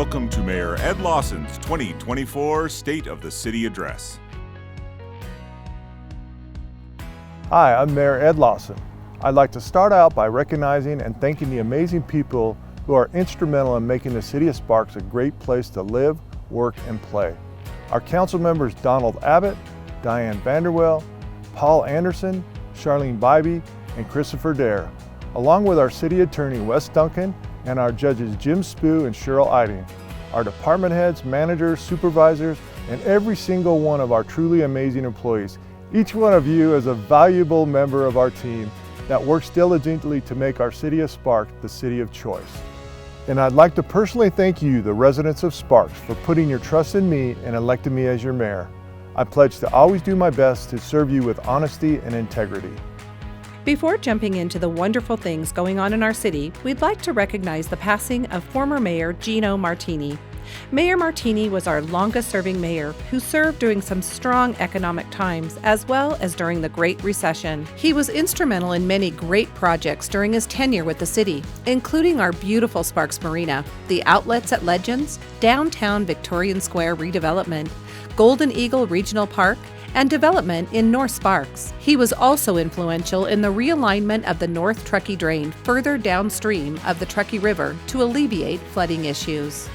welcome to Mayor Ed Lawson's 2024 State of the City Address. Hi, I'm Mayor Ed Lawson. I'd like to start out by recognizing and thanking the amazing people who are instrumental in making the City of Sparks a great place to live, work, and play. Our council members Donald Abbott, Diane Vanderwell, Paul Anderson, Charlene Bybee, and Christopher Dare, along with our City Attorney Wes Duncan and our judges Jim Spoo and Cheryl Eiding, our department heads, managers, supervisors, and every single one of our truly amazing employees. Each one of you is a valuable member of our team that works diligently to make our City of Sparks the city of choice. And I'd like to personally thank you, the residents of Sparks, for putting your trust in me and electing me as your mayor. I pledge to always do my best to serve you with honesty and integrity. Before jumping into the wonderful things going on in our city, we'd like to recognize the passing of former Mayor Gino Martini. Mayor Martini was our longest-serving mayor who served during some strong economic times as well as during the Great Recession. He was instrumental in many great projects during his tenure with the city, including our beautiful Sparks Marina, the outlets at Legends, downtown Victorian Square redevelopment, Golden Eagle Regional Park, and development in North Sparks. He was also influential in the realignment of the North Truckee Drain further downstream of the Truckee River to alleviate flooding issues.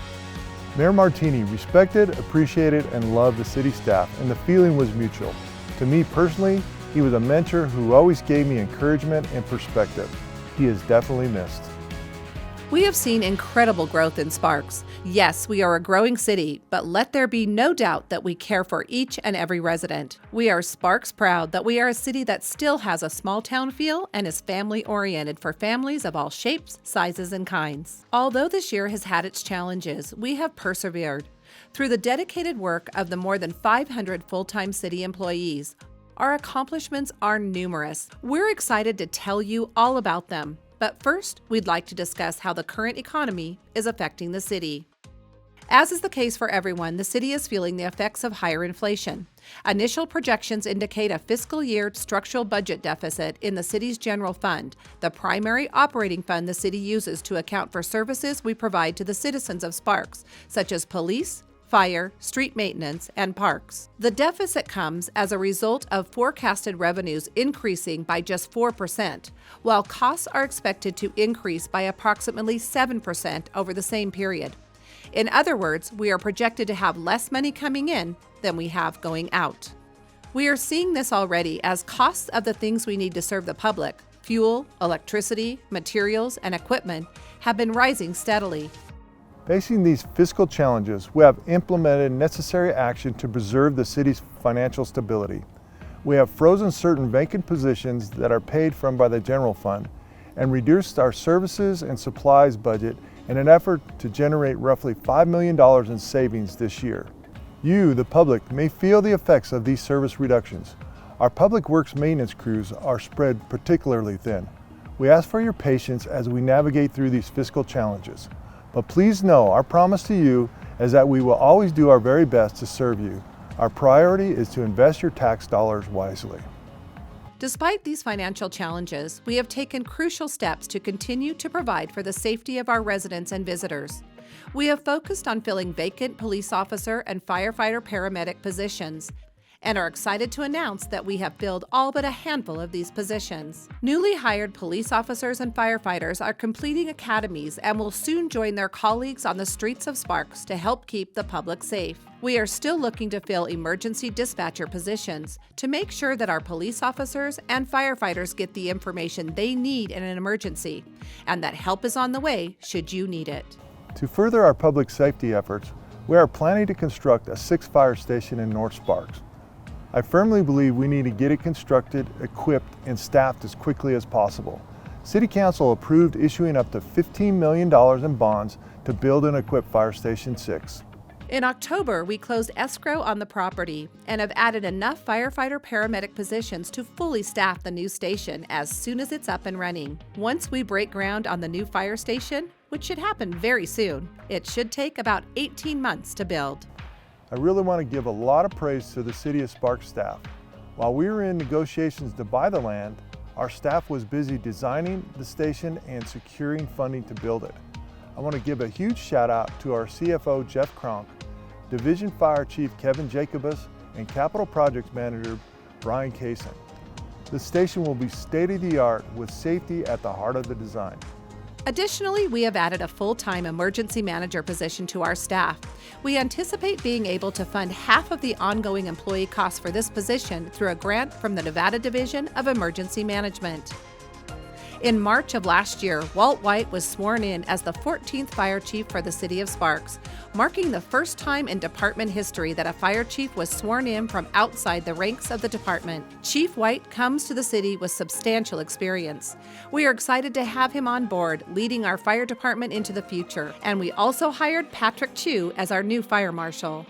Mayor Martini respected, appreciated, and loved the city staff, and the feeling was mutual. To me personally, he was a mentor who always gave me encouragement and perspective. He is definitely missed. We have seen incredible growth in Sparks. Yes, we are a growing city, but let there be no doubt that we care for each and every resident. We are Sparks proud that we are a city that still has a small town feel and is family oriented for families of all shapes, sizes, and kinds. Although this year has had its challenges, we have persevered. Through the dedicated work of the more than 500 full-time city employees, our accomplishments are numerous. We're excited to tell you all about them. But first, we'd like to discuss how the current economy is affecting the city. As is the case for everyone, the city is feeling the effects of higher inflation. Initial projections indicate a fiscal year structural budget deficit in the city's general fund, the primary operating fund the city uses to account for services we provide to the citizens of Sparks, such as police, fire, street maintenance, and parks. The deficit comes as a result of forecasted revenues increasing by just 4%, while costs are expected to increase by approximately 7% over the same period. In other words, we are projected to have less money coming in than we have going out. We are seeing this already as costs of the things we need to serve the public, fuel, electricity, materials, and equipment, have been rising steadily. Facing these fiscal challenges, we have implemented necessary action to preserve the city's financial stability. We have frozen certain vacant positions that are paid from by the general fund and reduced our services and supplies budget in an effort to generate roughly $5 million in savings this year. You, the public, may feel the effects of these service reductions. Our public works maintenance crews are spread particularly thin. We ask for your patience as we navigate through these fiscal challenges. But please know our promise to you is that we will always do our very best to serve you. Our priority is to invest your tax dollars wisely. Despite these financial challenges, we have taken crucial steps to continue to provide for the safety of our residents and visitors. We have focused on filling vacant police officer and firefighter paramedic positions, and are excited to announce that we have filled all but a handful of these positions. Newly hired police officers and firefighters are completing academies and will soon join their colleagues on the streets of Sparks to help keep the public safe. We are still looking to fill emergency dispatcher positions to make sure that our police officers and firefighters get the information they need in an emergency, and that help is on the way should you need it. To further our public safety efforts, we are planning to construct a 6th fire station in North Sparks. I firmly believe we need to get it constructed, equipped, and staffed as quickly as possible. City Council approved issuing up to $15 million in bonds to build and equip Fire Station 6. In October, we closed escrow on the property and have added enough firefighter paramedic positions to fully staff the new station as soon as it's up and running. Once we break ground on the new fire station, which should happen very soon, it should take about 18 months to build. I really want to give a lot of praise to the City of Sparks staff. While we were in negotiations to buy the land, our staff was busy designing the station and securing funding to build it. I want to give a huge shout out to our CFO Jeff Kronk, Division Fire Chief Kevin Jacobus, and Capital Projects Manager Brian Kaysen. The station will be state-of-the-art with safety at the heart of the design. Additionally, we have added a full-time emergency manager position to our staff. We anticipate being able to fund half of the ongoing employee costs for this position through a grant from the Nevada Division of Emergency Management. In March of last year, Walt White was sworn in as the 14th fire chief for the city of Sparks, marking the first time in department history that a fire chief was sworn in from outside the ranks of the department. Chief White comes to the city with substantial experience. We are excited to have him on board, leading our fire department into the future, and we also hired Patrick Chu as our new fire marshal.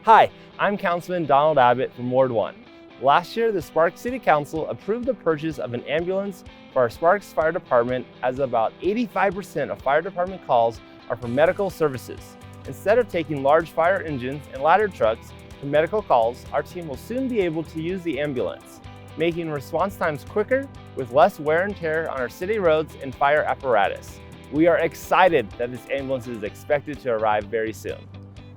Hi, I'm Councilman Donald Abbott from Ward 1. Last year, the Sparks City Council approved the purchase of an ambulance for our Sparks Fire Department, as about 85% of fire department calls are for medical services. Instead of taking large fire engines and ladder trucks for medical calls, our team will soon be able to use the ambulance, making response times quicker with less wear and tear on our city roads and fire apparatus. We are excited that this ambulance is expected to arrive very soon.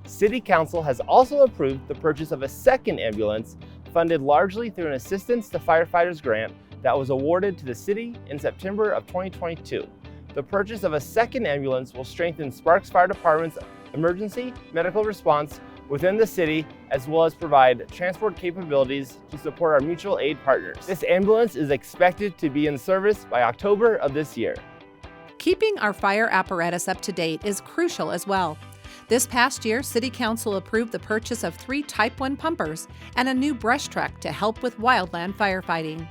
City Council has also approved the purchase of a second ambulance funded largely through an Assistance to Firefighters grant that was awarded to the city in September of 2022. The purchase of a second ambulance will strengthen Sparks Fire Department's emergency medical response within the city, as well as provide transport capabilities to support our mutual aid partners. This ambulance is expected to be in service by October of this year. Keeping our fire apparatus up to date is crucial as well. This past year, City Council approved the purchase of 3 Type 1 pumpers and a new brush truck to help with wildland firefighting.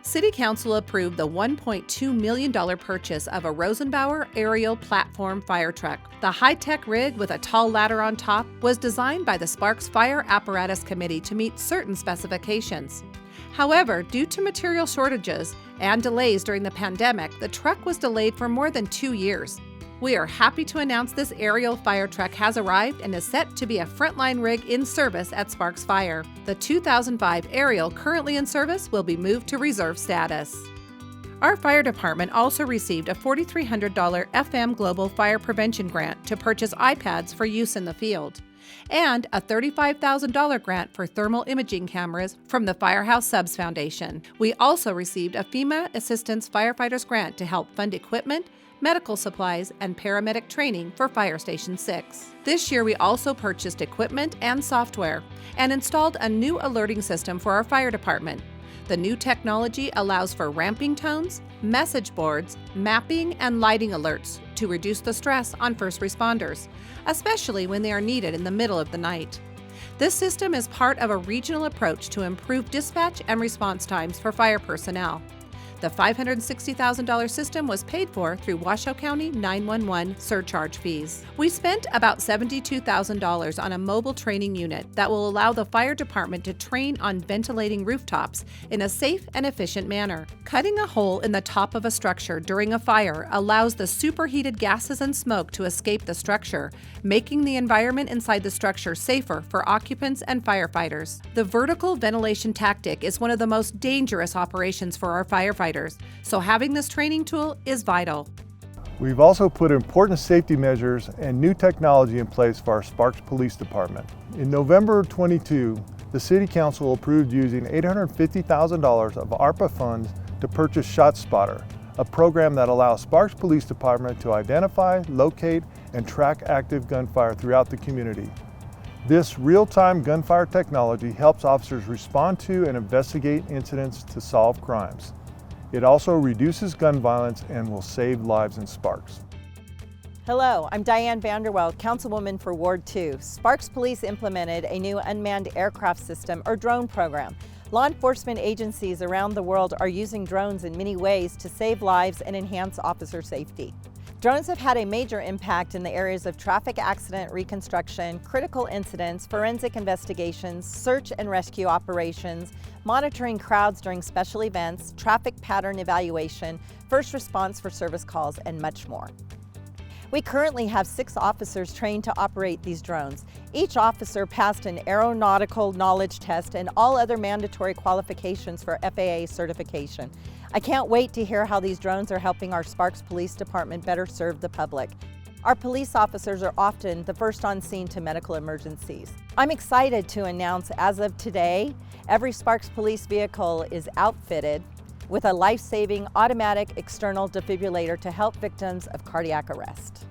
City Council approved the $1.2 million purchase of a Rosenbauer aerial platform fire truck. The high-tech rig with a tall ladder on top was designed by the Sparks Fire Apparatus Committee to meet certain specifications. However, due to material shortages and delays during the pandemic, the truck was delayed for more than 2 years. We are happy to announce this aerial fire truck has arrived and is set to be a frontline rig in service at Sparks Fire. The 2005 aerial currently in service will be moved to reserve status. Our fire department also received a $4,300 FM Global Fire Prevention grant to purchase iPads for use in the field, and a $35,000 grant for thermal imaging cameras from the Firehouse Subs Foundation. We also received a FEMA Assistance Firefighters grant to help fund equipment, medical supplies, and paramedic training for Fire Station 6. This year, we also purchased equipment and software and installed a new alerting system for our fire department. The new technology allows for ramping tones, message boards, mapping, and lighting alerts to reduce the stress on first responders, especially when they are needed in the middle of the night. This system is part of a regional approach to improve dispatch and response times for fire personnel. The $560,000 system was paid for through Washoe County 911 surcharge fees. We spent about $72,000 on a mobile training unit that will allow the fire department to train on ventilating rooftops in a safe and efficient manner. Cutting a hole in the top of a structure during a fire allows the superheated gases and smoke to escape the structure, making the environment inside the structure safer for occupants and firefighters. The vertical ventilation tactic is one of the most dangerous operations for our firefighters, so having this training tool is vital. We've also put important safety measures and new technology in place for our Sparks Police Department. In November 22, the City Council approved using $850,000 of ARPA funds to purchase ShotSpotter, a program that allows Sparks Police Department to identify, locate, and track active gunfire throughout the community. This real-time gunfire technology helps officers respond to and investigate incidents to solve crimes. It also reduces gun violence and will save lives in Sparks. Hello, I'm Diane Vanderwell, Councilwoman for Ward 2. Sparks Police implemented a new unmanned aircraft system, or drone program. Law enforcement agencies around the world are using drones in many ways to save lives and enhance officer safety. Drones have had a major impact in the areas of traffic accident reconstruction, critical incidents, forensic investigations, search and rescue operations, monitoring crowds during special events, traffic pattern evaluation, first response for service calls, and much more. We currently have 6 officers trained to operate these drones. Each officer passed an aeronautical knowledge test and all other mandatory qualifications for FAA certification. I can't wait to hear how these drones are helping our Sparks Police Department better serve the public. Our police officers are often the first on scene to medical emergencies. I'm excited to announce as of today, every Sparks police vehicle is outfitted with a life-saving automatic external defibrillator to help victims of cardiac arrest.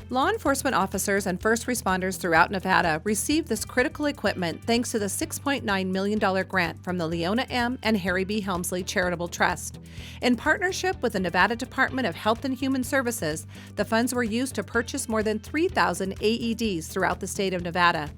Law enforcement officers and first responders throughout Nevada received this critical equipment thanks to the $6.9 million grant from the Leona M. and Harry B. Helmsley Charitable Trust. In partnership with the Nevada Department of Health and Human Services, the funds were used to purchase more than 3,000 AEDs throughout the state of Nevada.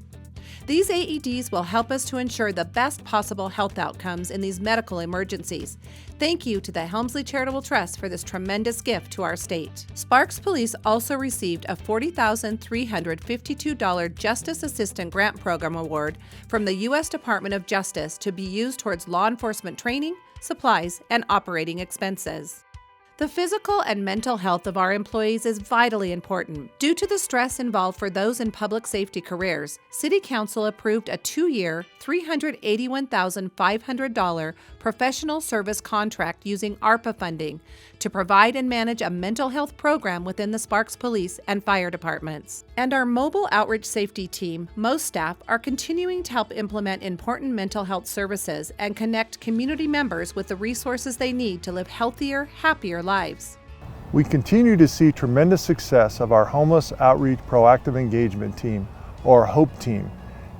These AEDs will help us to ensure the best possible health outcomes in these medical emergencies. Thank you to the Helmsley Charitable Trust for this tremendous gift to our state. Sparks Police also received a $40,352 Justice Assistant Grant Program Award from the U.S. Department of Justice to be used towards law enforcement training, supplies, and operating expenses. The physical and mental health of our employees is vitally important. Due to the stress involved for those in public safety careers, City Council approved a 2-year, $381,500 professional service contract using ARPA funding to provide and manage a mental health program within the Sparks Police and Fire Departments. And our mobile outreach safety team, most staff, are continuing to help implement important mental health services and connect community members with the resources they need to live healthier, happier lives. We continue to see tremendous success of our Homeless Outreach Proactive Engagement Team, or HOPE team.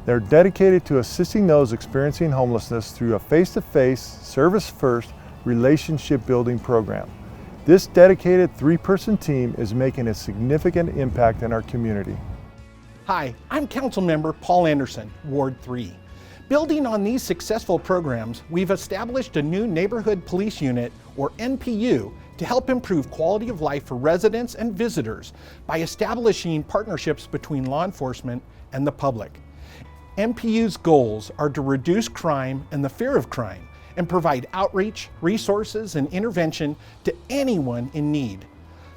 They're dedicated to assisting those experiencing homelessness through a face-to-face, service-first, relationship-building program. This dedicated 3-person team is making a significant impact in our community. Hi, I'm Councilmember Paul Anderson, Ward 3. Building on these successful programs, we've established a new Neighborhood Police Unit, or NPU, to help improve quality of life for residents and visitors by establishing partnerships between law enforcement and the public. NPU's goals are to reduce crime and the fear of crime and provide outreach, resources, and intervention to anyone in need.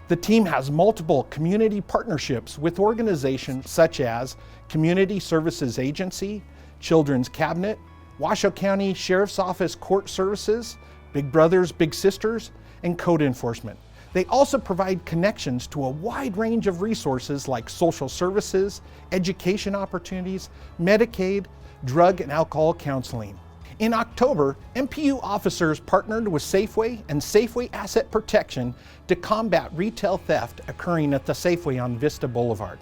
The team has multiple community partnerships with organizations such as Community Services Agency, Children's Cabinet, Washoe County Sheriff's Office Court Services, Big Brothers Big Sisters, and Code Enforcement. They also provide connections to a wide range of resources like social services, education opportunities, Medicaid, drug and alcohol counseling. In October, NPU officers partnered with Safeway and Safeway Asset Protection to combat retail theft occurring at the Safeway on Vista Boulevard.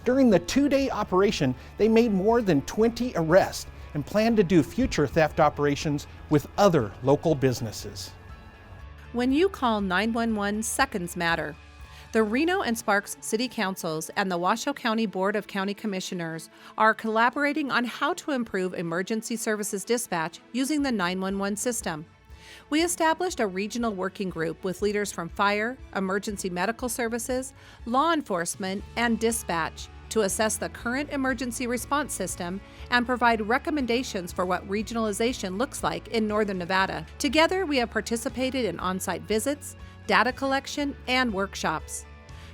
During the 2-day operation, they made more than 20 arrests and plan to do future theft operations with other local businesses. When you call 911, seconds matter. The Reno and Sparks City Councils and the Washoe County Board of County Commissioners are collaborating on how to improve emergency services dispatch using the 911 system. We established a regional working group with leaders from fire, emergency medical services, law enforcement, and dispatch to assess the current emergency response system and provide recommendations for what regionalization looks like in Northern Nevada. Together, we have participated in on-site visits, data collection, and workshops.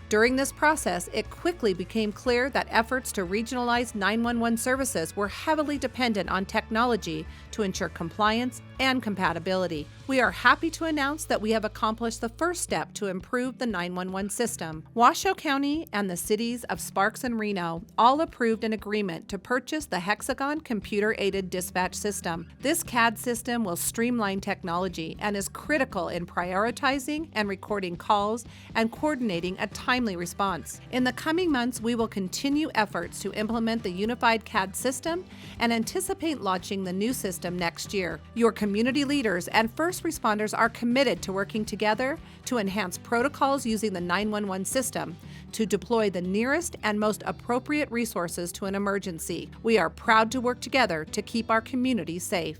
During this process, it quickly became clear that efforts to regionalize 911 services were heavily dependent on technology to ensure compliance and compatibility. We are happy to announce that we have accomplished the first step to improve the 911 system. Washoe County and the cities of Sparks and Reno all approved an agreement to purchase the Hexagon computer-aided dispatch system. This CAD system will streamline technology and is critical in prioritizing and recording calls and coordinating a timely response. In the coming months, we will continue efforts to implement the unified CAD system and anticipate launching the new system next year. Your community leaders and first responders are committed to working together to enhance protocols using the 911 system to deploy the nearest and most appropriate resources to an emergency. We are proud to work together to keep our community safe.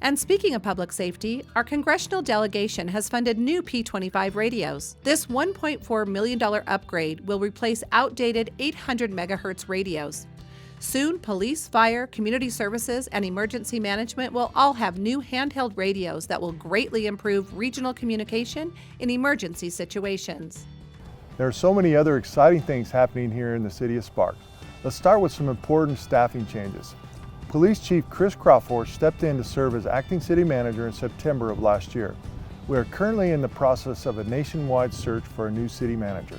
And speaking of public safety, our congressional delegation has funded new P25 radios. This $1.4 million upgrade will replace outdated 800 megahertz radios. Soon, police, fire, community services, and emergency management will all have new handheld radios that will greatly improve regional communication in emergency situations. There are so many other exciting things happening here in the city of Sparks. Let's start with some important staffing changes. Police Chief Chris Crawford stepped in to serve as acting city manager in September of last year. We are currently in the process of a nationwide search for a new city manager.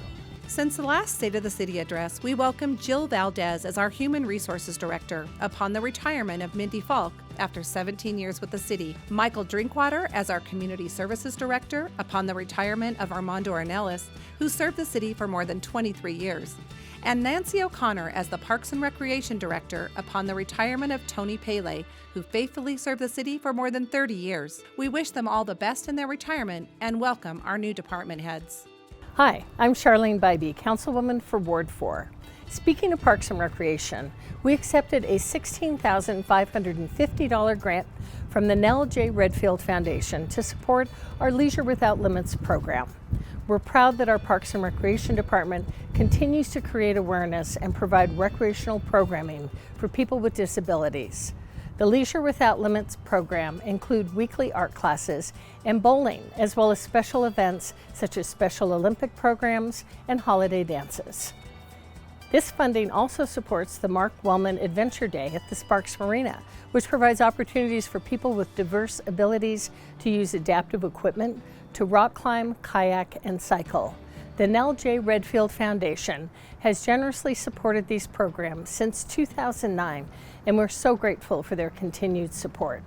Since the last State of the City address, we welcomed Jill Valdez as our Human Resources Director upon the retirement of Mindy Falk after 17 years with the city, Michael Drinkwater as our Community Services Director upon the retirement of Armando Ornelas, who served the city for more than 23 years, and Nancy O'Connor as the Parks and Recreation Director upon the retirement of Tony Pele, who faithfully served the city for more than 30 years. We wish them all the best in their retirement and welcome our new department heads. Hi, I'm Charlene Bybee, Councilwoman for Ward 4. Speaking of Parks and Recreation, we accepted a $16,550 grant from the Nell J. Redfield Foundation to support our Leisure Without Limits program. We're proud that our Parks and Recreation Department continues to create awareness and provide recreational programming for people with disabilities. The Leisure Without Limits program includes weekly art classes and bowling, as well as special events such as Special Olympic programs and holiday dances. This funding also supports the Mark Wellman Adventure Day at the Sparks Marina, which provides opportunities for people with diverse abilities to use adaptive equipment to rock climb, kayak, and cycle. The Nell J. Redfield Foundation has generously supported these programs since 2009, and we're so grateful for their continued support.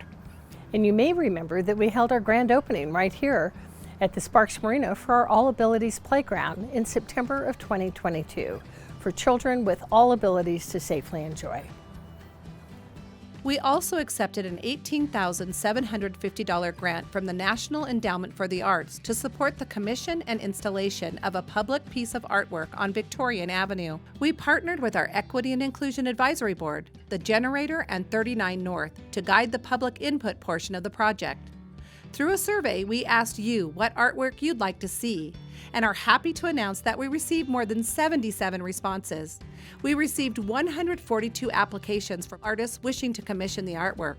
And you may remember that we held our grand opening right here at the Sparks Marina for our All Abilities Playground in September of 2022 for children with all abilities to safely enjoy. We also accepted an $18,750 grant from the National Endowment for the Arts to support the commission and installation of a public piece of artwork on Victorian Avenue. We partnered with our Equity and Inclusion Advisory Board, the Generator, and 39 North to guide the public input portion of the project. Through a survey, we asked you what artwork you'd like to see, and are happy to announce that we received more than 77 responses. We received 142 applications from artists wishing to commission the artwork.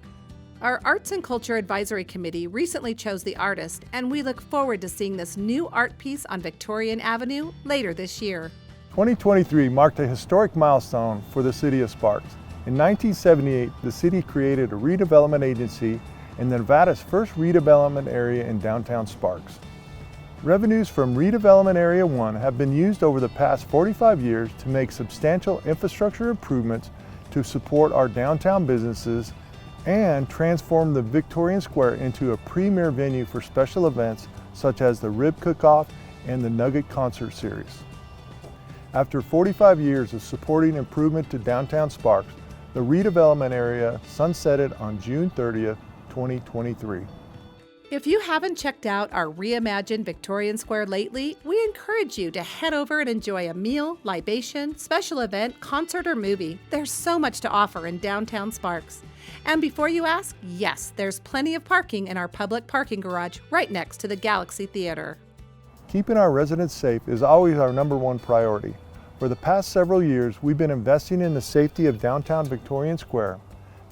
Our Arts and Culture Advisory Committee recently chose the artist, and we look forward to seeing this new art piece on Victorian Avenue later this year. 2023 marked a historic milestone for the City of Sparks. In 1978, the city created a redevelopment agency in Nevada's first redevelopment area in downtown Sparks. Revenues from Redevelopment Area 1 have been used over the past 45 years to make substantial infrastructure improvements to support our downtown businesses and transform the Victorian Square into a premier venue for special events such as the Rib Cook-Off and the Nugget Concert Series. After 45 years of supporting improvement to downtown Sparks, the redevelopment area sunsetted on June 30th, 2023. If you haven't checked out our reimagined Victorian Square lately, we encourage you to head over and enjoy a meal, libation, special event, concert, or movie. There's so much to offer in downtown Sparks. And before you ask, yes, there's plenty of parking in our public parking garage right next to the Galaxy Theater. Keeping our residents safe is always our #1 priority. For the past several years, we've been investing in the safety of downtown Victorian Square.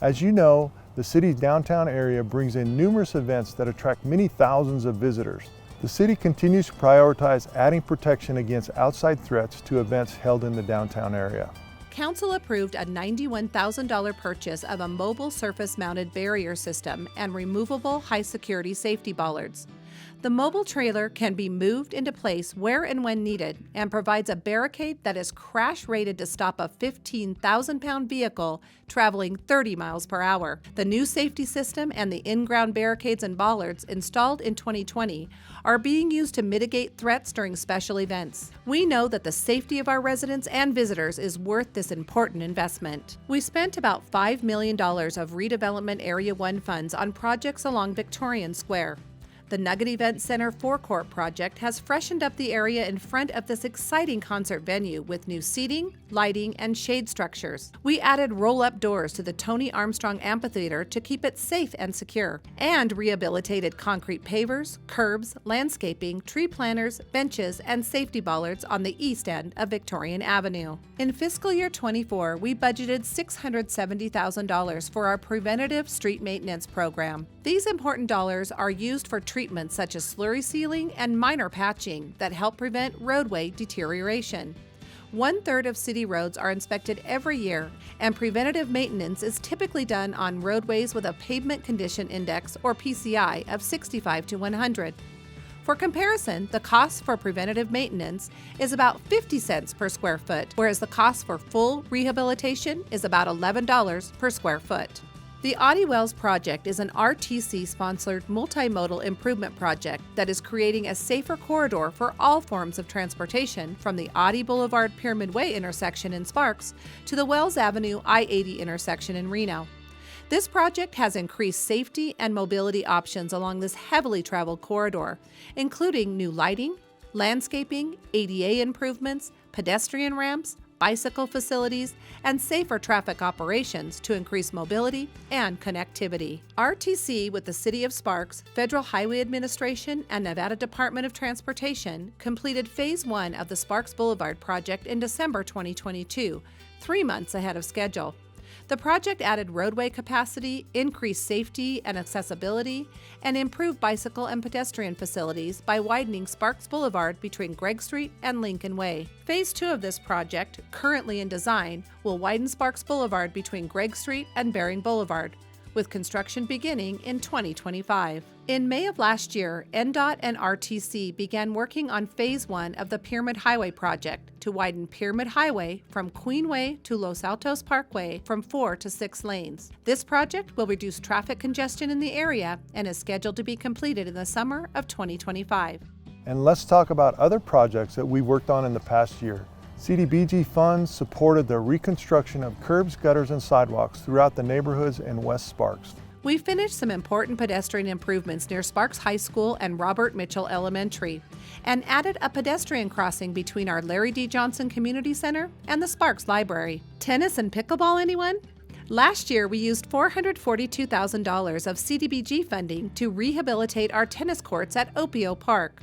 As you know, the city's downtown area brings in numerous events that attract many thousands of visitors. The city continues to prioritize adding protection against outside threats to events held in the downtown area. Council approved a $91,000 purchase of a mobile surface-mounted barrier system and removable high-security safety bollards. The mobile trailer can be moved into place where and when needed and provides a barricade that is crash-rated to stop a 15,000-pound vehicle traveling 30 miles per hour. The new safety system and the in-ground barricades and bollards installed in 2020 are being used to mitigate threats during special events. We know that the safety of our residents and visitors is worth this important investment. We spent about $5 million of Redevelopment Area 1 funds on projects along Victorian Square. The Nugget Event Center forecourt project has freshened up the area in front of this exciting concert venue with new seating, lighting, and shade structures. We added roll-up doors to the Tony Armstrong Amphitheater to keep it safe and secure, and rehabilitated concrete pavers, curbs, landscaping, tree planters, benches, and safety bollards on the east end of Victorian Avenue. In fiscal year 24, we budgeted $670,000 for our preventative street maintenance program. These important dollars are used for treatments such as slurry sealing and minor patching that help prevent roadway deterioration. 1/3 of city roads are inspected every year, and preventative maintenance is typically done on roadways with a pavement condition index, or PCI, of 65 to 100. For comparison, the cost for preventative maintenance is about 50 cents per square foot, whereas the cost for full rehabilitation is about $11 per square foot. The Audie Wells project is an RTC-sponsored multimodal improvement project that is creating a safer corridor for all forms of transportation from the Audie Boulevard Pyramid Way intersection in Sparks to the Wells Avenue I-80 intersection in Reno. This project has increased safety and mobility options along this heavily traveled corridor, including new lighting, landscaping, ADA improvements, pedestrian ramps, bicycle facilities, and safer traffic operations to increase mobility and connectivity. RTC with the City of Sparks, Federal Highway Administration, and Nevada Department of Transportation completed Phase 1 of the Sparks Boulevard project in December 2022, 3 months ahead of schedule. The project added roadway capacity, increased safety and accessibility, and improved bicycle and pedestrian facilities by widening Sparks Boulevard between Gregg Street and Lincoln Way. Phase 2 of this project, currently in design, will widen Sparks Boulevard between Gregg Street and Bering Boulevard, with construction beginning in 2025. In May of last year, NDOT and RTC began working on Phase 1 of the Pyramid Highway project to widen Pyramid Highway from Queenway to Los Altos Parkway from 4 to 6 lanes. This project will reduce traffic congestion in the area and is scheduled to be completed in the summer of 2025. And let's talk about other projects that we've worked on in the past year. CDBG funds supported the reconstruction of curbs, gutters, and sidewalks throughout the neighborhoods in West Sparks. We finished some important pedestrian improvements near Sparks High School and Robert Mitchell Elementary, and added a pedestrian crossing between our Larry D. Johnson Community Center and the Sparks Library. Tennis and pickleball, anyone? Last year, we used $442,000 of CDBG funding to rehabilitate our tennis courts at Opio Park.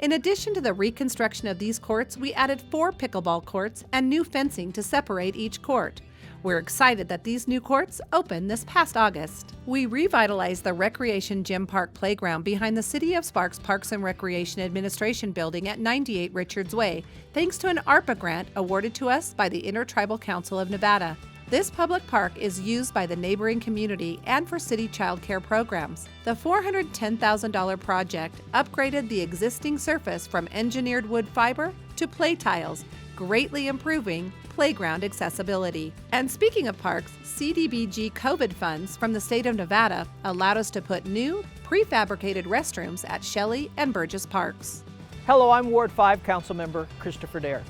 In addition to the reconstruction of these courts, we added 4 pickleball courts and new fencing to separate each court. We're excited that these new courts opened this past August. We revitalized the Recreation Gym Park Playground behind the City of Sparks Parks and Recreation Administration building at 98 Richards Way, thanks to an ARPA grant awarded to us by the Intertribal Council of Nevada. This public park is used by the neighboring community and for city child care programs. The $410,000 project upgraded the existing surface from engineered wood fiber to play tiles, greatly improving playground accessibility. And speaking of parks, CDBG COVID funds from the state of Nevada allowed us to put new, prefabricated restrooms at Shelley and Burgess Parks. Hello, I'm Ward 5 Councilmember Christopher Dare.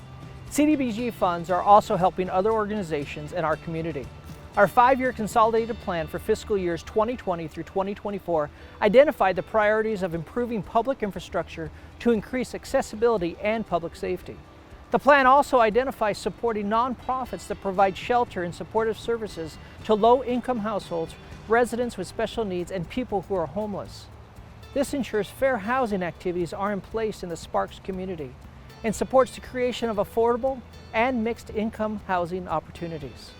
CDBG funds are also helping other organizations in our community. Our 5-year consolidated plan for fiscal years 2020 through 2024 identified the priorities of improving public infrastructure to increase accessibility and public safety. The plan also identifies supporting nonprofits that provide shelter and supportive services to low-income households, residents with special needs, and people who are homeless. This ensures fair housing activities are in place in the Sparks community and supports the creation of affordable and mixed-income housing opportunities.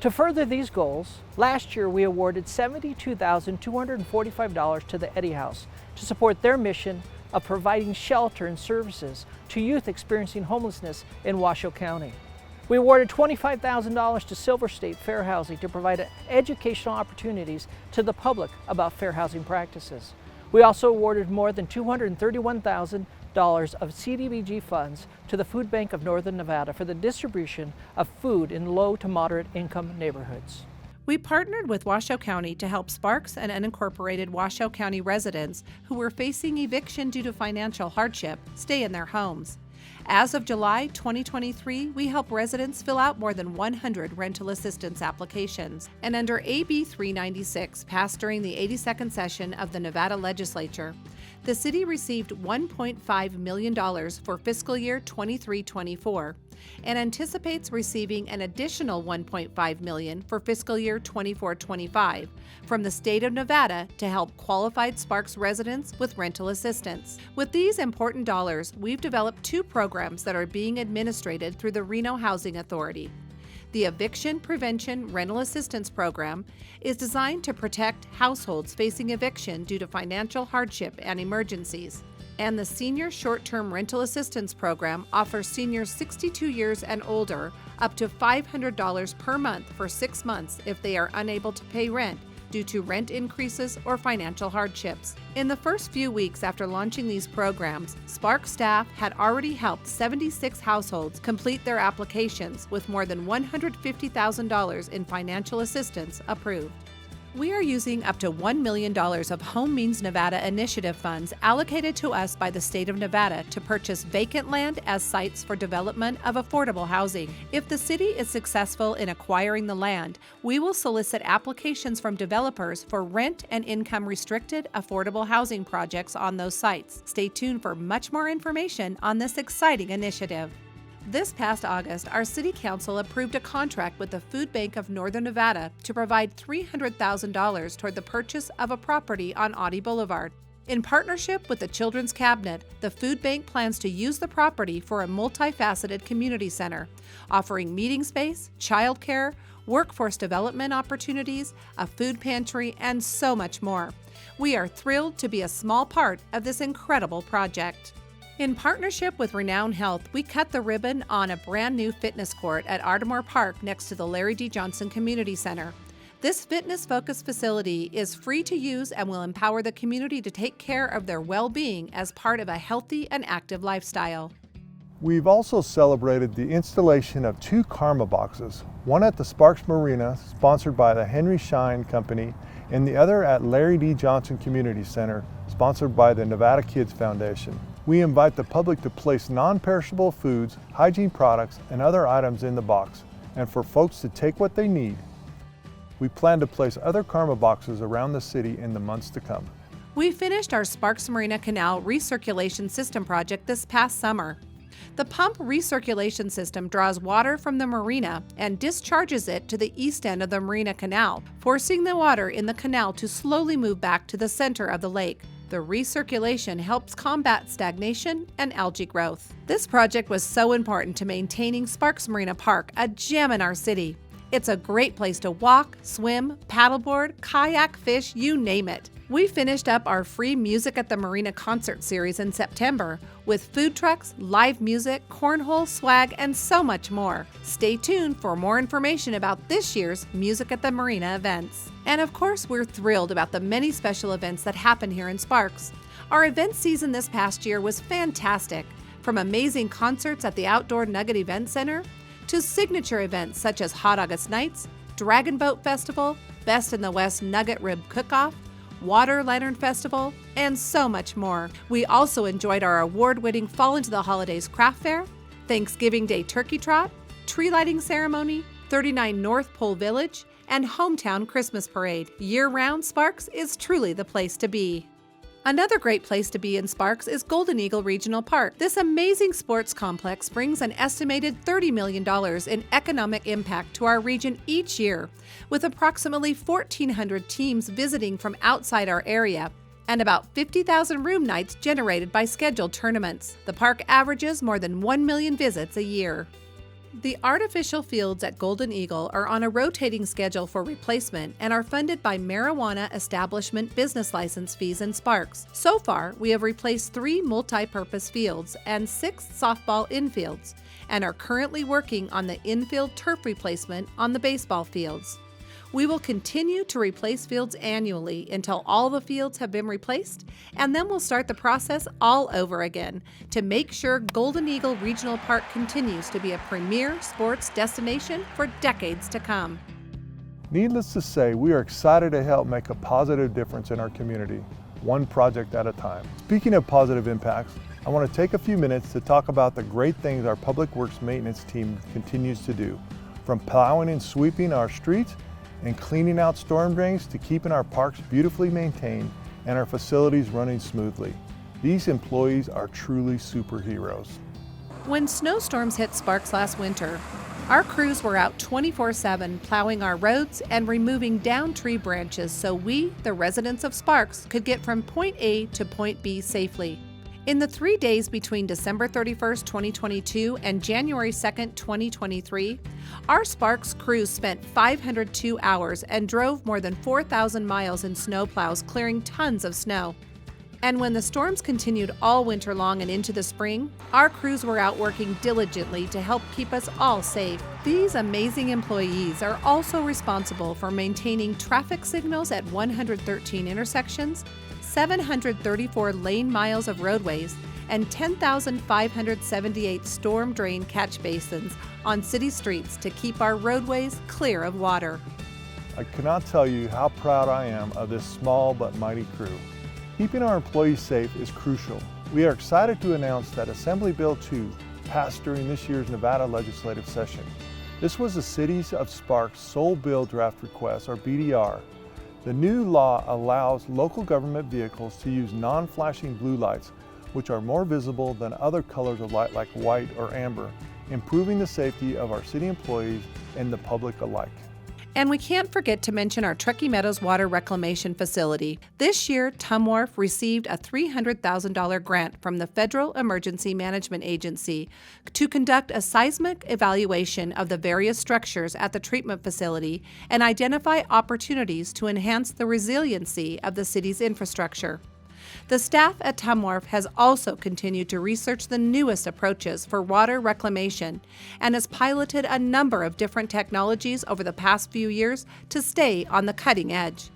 To further these goals, last year we awarded $72,245 to the Eddy House to support their mission of providing shelter and services to youth experiencing homelessness in Washoe County. We awarded $25,000 to Silver State Fair Housing to provide educational opportunities to the public about fair housing practices. We also awarded more than $231,000 of CDBG funds to the Food Bank of Northern Nevada for the distribution of food in low to moderate income neighborhoods. We partnered with Washoe County to help Sparks and unincorporated Washoe County residents who were facing eviction due to financial hardship stay in their homes. As of July 2023, we help residents fill out more than 100 rental assistance applications. And under AB 396, passed during the 82nd session of the Nevada Legislature, the city received $1.5 million for fiscal year 23-24 and anticipates receiving an additional $1.5 million for fiscal year 24-25 from the state of Nevada to help qualified Sparks residents with rental assistance. With these important dollars, we've developed 2 programs that are being administered through the Reno Housing Authority. The Eviction Prevention Rental Assistance Program is designed to protect households facing eviction due to financial hardship and emergencies. And the Senior Short-Term Rental Assistance Program offers seniors 62 years and older up to $500 per month for 6 months if they are unable to pay rent due to rent increases or financial hardships. In the first few weeks after launching these programs, Sparks staff had already helped 76 households complete their applications with more than $150,000 in financial assistance approved. We are using up to $1 million of Home Means Nevada initiative funds allocated to us by the state of Nevada to purchase vacant land as sites for development of affordable housing. If the city is successful in acquiring the land, we will solicit applications from developers for rent and income restricted affordable housing projects on those sites. Stay tuned for much more information on this exciting initiative. This past August, our City Council approved a contract with the Food Bank of Northern Nevada to provide $300,000 toward the purchase of a property on Audie Boulevard. In partnership with the Children's Cabinet, the Food Bank plans to use the property for a multifaceted community center, offering meeting space, childcare, workforce development opportunities, a food pantry, and so much more. We are thrilled to be a small part of this incredible project. In partnership with Renown Health, we cut the ribbon on a brand new fitness court at Ardmore Park next to the Larry D. Johnson Community Center. This fitness-focused facility is free to use and will empower the community to take care of their well-being as part of a healthy and active lifestyle. We've also celebrated the installation of 2 Karma boxes, one at the Sparks Marina, sponsored by the Henry Schein Company, and the other at Larry D. Johnson Community Center, sponsored by the Nevada Kids Foundation. We invite the public to place non-perishable foods, hygiene products, and other items in the box, and for folks to take what they need. We plan to place other Karma boxes around the city in the months to come. We finished our Sparks Marina Canal recirculation system project this past summer. The pump recirculation system draws water from the marina and discharges it to the east end of the Marina Canal, forcing the water in the canal to slowly move back to the center of the lake. The recirculation helps combat stagnation and algae growth. This project was so important to maintaining Sparks Marina Park, a gem in our city. It's a great place to walk, swim, paddleboard, kayak, fish, you name it. We finished up our free Music at the Marina concert series in September with food trucks, live music, cornhole, swag, and so much more. Stay tuned for more information about this year's Music at the Marina events. And of course, we're thrilled about the many special events that happen here in Sparks. Our event season this past year was fantastic, from amazing concerts at the Outdoor Nugget Event Center to signature events such as Hot August Nights, Dragon Boat Festival, Best in the West Nugget Rib Cook-Off, Water Lantern Festival, and so much more. We also enjoyed our award-winning Fall into the Holidays Craft Fair, Thanksgiving Day Turkey Trot, Tree Lighting Ceremony, 39 North Pole Village, and Hometown Christmas Parade. Year-round, Sparks is truly the place to be. Another great place to be in Sparks is Golden Eagle Regional Park. This amazing sports complex brings an estimated $30 million in economic impact to our region each year, with approximately 1,400 teams visiting from outside our area and about 50,000 room nights generated by scheduled tournaments. The park averages more than 1 million visits a year. The artificial fields at Golden Eagle are on a rotating schedule for replacement and are funded by marijuana establishment business license fees in Sparks. So far, we have replaced 3 multi-purpose fields and 6 softball infields, and are currently working on the infield turf replacement on the baseball fields. We will continue to replace fields annually until all the fields have been replaced, and then we'll start the process all over again to make sure Golden Eagle Regional Park continues to be a premier sports destination for decades to come. Needless to say, we are excited to help make a positive difference in our community, one project at a time. Speaking of positive impacts, I want to take a few minutes to talk about the great things our Public Works maintenance team continues to do, from plowing and sweeping our streets and cleaning out storm drains to keeping our parks beautifully maintained and our facilities running smoothly. These employees are truly superheroes. When snowstorms hit Sparks last winter, our crews were out 24/7 plowing our roads and removing downed tree branches so we, the residents of Sparks, could get from point A to point B safely. In the 3 days between December 31st, 2022 and January 2nd, 2023, our Sparks crews spent 502 hours and drove more than 4,000 miles in snowplows clearing tons of snow. And when the storms continued all winter long and into the spring, our crews were out working diligently to help keep us all safe. These amazing employees are also responsible for maintaining traffic signals at 113 intersections, 734 lane miles of roadways, and 10,578 storm drain catch basins on city streets to keep our roadways clear of water. I cannot tell you how proud I am of this small but mighty crew. Keeping our employees safe is crucial. We are excited to announce that Assembly Bill 2 passed during this year's Nevada legislative session. This was the City of Sparks' sole bill draft request, or BDR. The new law allows local government vehicles to use non-flashing blue lights, which are more visible than other colors of light like white or amber, improving the safety of our city employees and the public alike. And we can't forget to mention our Truckee Meadows Water Reclamation Facility. This year, Tumwharf received a $300,000 grant from the Federal Emergency Management Agency to conduct a seismic evaluation of the various structures at the treatment facility and identify opportunities to enhance the resiliency of the city's infrastructure. The staff at Tumwharf has also continued to research the newest approaches for water reclamation and has piloted a number of different technologies over the past few years to stay on the cutting edge.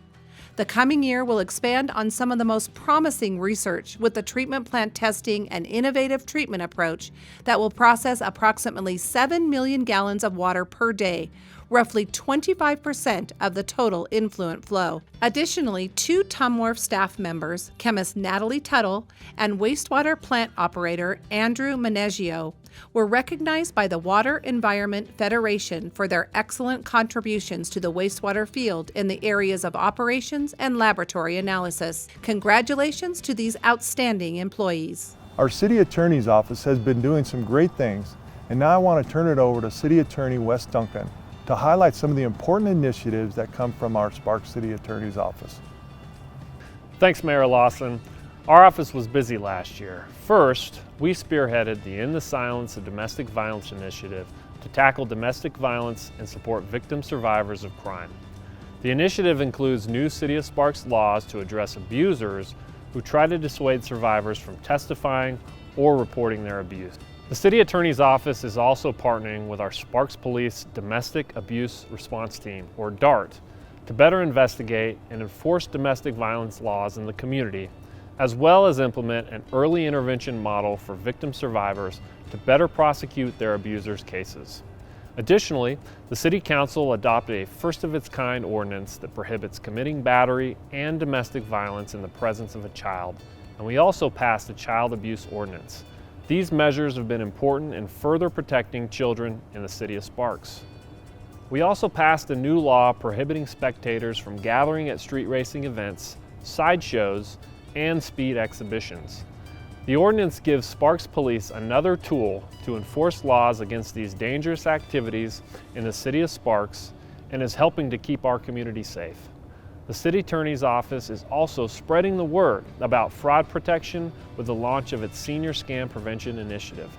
The coming year will expand on some of the most promising research with the treatment plant testing an innovative treatment approach that will process approximately 7 million gallons of water per day, roughly 25% of the total influent flow. Additionally, 2 Tumwharf staff members, chemist Natalie Tuttle and wastewater plant operator Andrew Menegio, were recognized by the Water Environment Federation for their excellent contributions to the wastewater field in the areas of operations and laboratory analysis. Congratulations to these outstanding employees. Our City Attorney's Office has been doing some great things, and now I want to turn it over to City Attorney Wes Duncan to highlight some of the important initiatives that come from our Sparks City Attorney's Office. Thanks, Mayor Lawson. Our office was busy last year. First, we spearheaded the End the Silence of Domestic Violence initiative to tackle domestic violence and support victim survivors of crime. The initiative includes new City of Sparks laws to address abusers who try to dissuade survivors from testifying or reporting their abuse. The City Attorney's Office is also partnering with our Sparks Police Domestic Abuse Response Team, or DART, to better investigate and enforce domestic violence laws in the community, as well as implement an early intervention model for victim survivors to better prosecute their abusers' cases. Additionally, the City Council adopted a first-of-its-kind ordinance that prohibits committing battery and domestic violence in the presence of a child, and we also passed a child abuse ordinance. These measures have been important in further protecting children in the City of Sparks. We also passed a new law prohibiting spectators from gathering at street racing events, sideshows, and speed exhibitions. The ordinance gives Sparks Police another tool to enforce laws against these dangerous activities in the City of Sparks and is helping to keep our community safe. The City Attorney's Office is also spreading the word about fraud protection with the launch of its Senior Scam Prevention Initiative.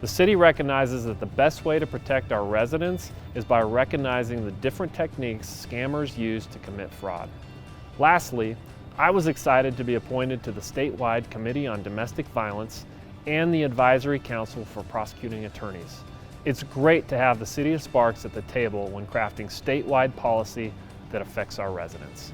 The city recognizes that the best way to protect our residents is by recognizing the different techniques scammers use to commit fraud. Lastly, I was excited to be appointed to the statewide Committee on Domestic Violence and the Advisory Council for Prosecuting Attorneys. It's great to have the City of Sparks at the table when crafting statewide policy that affects our residents.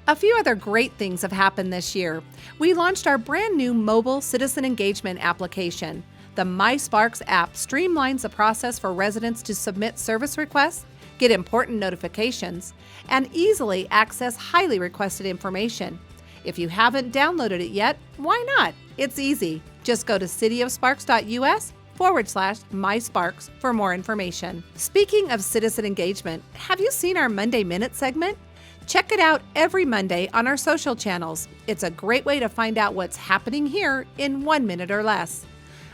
A few other great things have happened this year. We launched our brand new mobile citizen engagement application. The MySparks app streamlines the process for residents to submit service requests, get important notifications, and easily access highly requested information. If you haven't downloaded it yet, why not? It's easy. Just go to cityofsparks.us/MySparks for more information. Speaking of citizen engagement, have you seen our Monday Minute segment? Check it out every Monday on our social channels. It's a great way to find out what's happening here in 1 minute or less.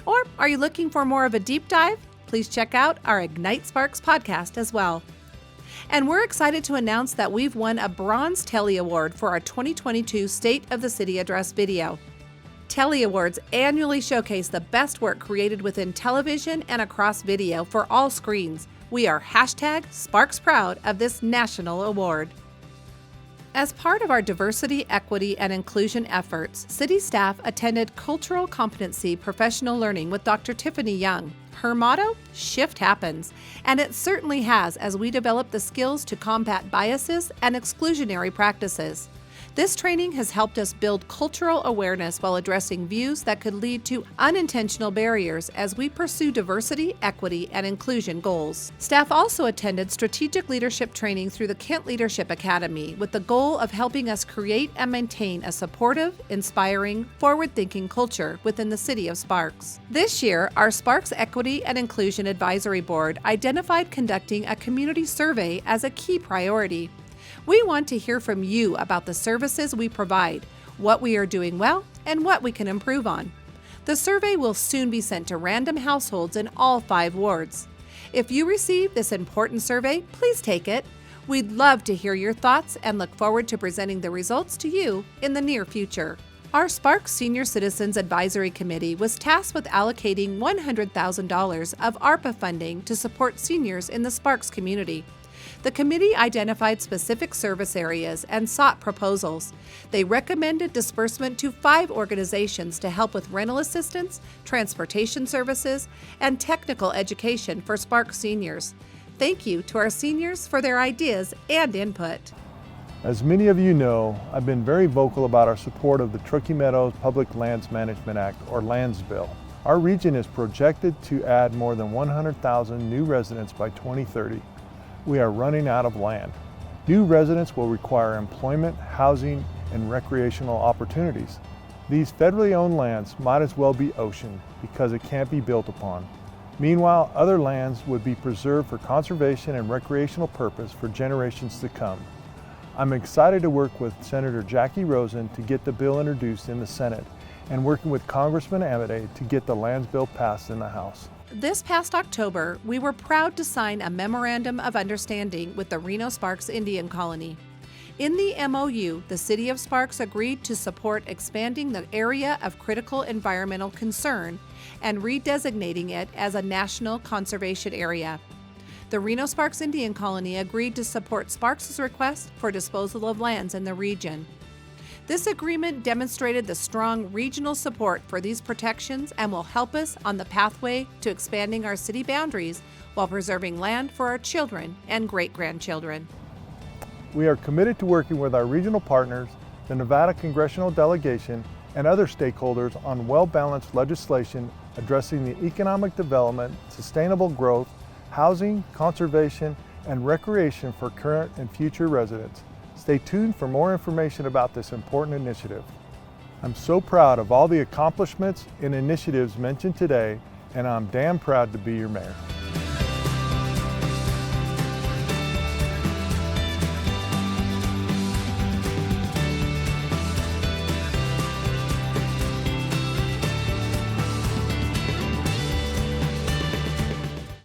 Or are you looking for more of a deep dive? Please check out our Ignite Sparks podcast as well. And we're excited to announce that we've won a Bronze Telly Award for our 2022 State of the City Address video. Telly Awards annually showcase the best work created within television and across video for all screens. We are #SparksProud of this national award. As part of our diversity, equity, and inclusion efforts, city staff attended Cultural Competency Professional Learning with Dr. Tiffany Young. Her motto, "Shift happens," and it certainly has as we develop the skills to combat biases and exclusionary practices. This training has helped us build cultural awareness while addressing views that could lead to unintentional barriers as we pursue diversity, equity, and inclusion goals. Staff also attended strategic leadership training through the Kent Leadership Academy with the goal of helping us create and maintain a supportive, inspiring, forward-thinking culture within the city of Sparks. This year, our Sparks Equity and Inclusion Advisory Board identified conducting a community survey as a key priority. We want to hear from you about the services we provide, what we are doing well, and what we can improve on. The survey will soon be sent to random households in all 5 wards. If you receive this important survey, please take it. We'd love to hear your thoughts and look forward to presenting the results to you in the near future. Our Sparks Senior Citizens Advisory Committee was tasked with allocating $100,000 of ARPA funding to support seniors in the Sparks community. The committee identified specific service areas and sought proposals. They recommended disbursement to 5 organizations to help with rental assistance, transportation services, and technical education for Sparks seniors. Thank you to our seniors for their ideas and input. As many of you know, I've been very vocal about our support of the Truckee Meadows Public Lands Management Act, or Lands Bill. Our region is projected to add more than 100,000 new residents by 2030. We are running out of land. New residents will require employment, housing, and recreational opportunities. These federally owned lands might as well be ocean because it can't be built upon. Meanwhile, other lands would be preserved for conservation and recreational purpose for generations to come. I'm excited to work with Senator Jackie Rosen to get the bill introduced in the Senate and working with Congressman Amodei to get the Lands Bill passed in the House. This past October, we were proud to sign a Memorandum of Understanding with the Reno Sparks Indian Colony. In the MOU, the City of Sparks agreed to support expanding the area of critical environmental concern and redesignating it as a national conservation area. The Reno Sparks Indian Colony agreed to support Sparks' request for disposal of lands in the region. This agreement demonstrated the strong regional support for these protections and will help us on the pathway to expanding our city boundaries while preserving land for our children and great-grandchildren. We are committed to working with our regional partners, the Nevada Congressional Delegation, and other stakeholders on well-balanced legislation addressing the economic development, sustainable growth, housing, conservation, and recreation for current and future residents. Stay tuned for more information about this important initiative. I'm so proud of all the accomplishments and initiatives mentioned today, and I'm damn proud to be your mayor.